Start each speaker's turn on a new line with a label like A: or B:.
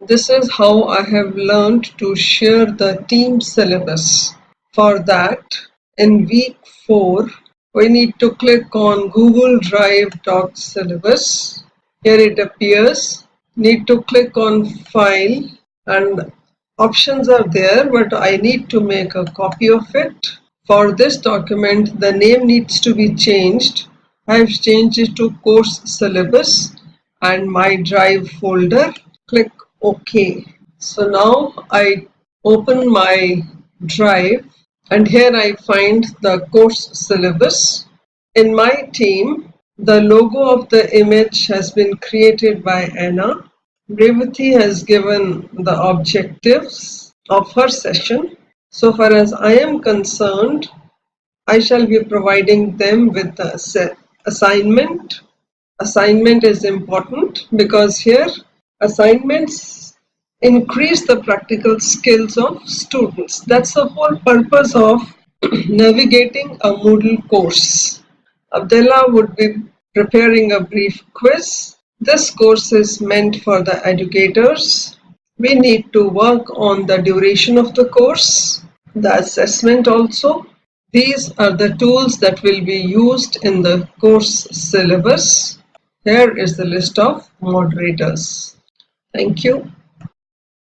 A: This is how I have learned to share the team syllabus. For that, in week 4, we need to click on Google Drive Doc Syllabus. Here it appears. Need to click on File, and options are there, but I need to make a copy of it. For this document, the name needs to be changed. I have changed it to Course Syllabus and My Drive folder. Click OK. So now I open my drive, and here I find the course syllabus. In my team, the logo of the image has been created by Anna. Revati has given the objectives of her session. So far as I am concerned, I shall be providing them with the assignment. Assignment is important because here assignments increase the practical skills of students. That's the whole purpose of navigating a Moodle course. Abdullah would be preparing a brief quiz. This course is meant for the educators. We need to work on the duration of the course, the assessment also. These are the tools that will be used in the course syllabus. Here is the list of moderators. Thank you.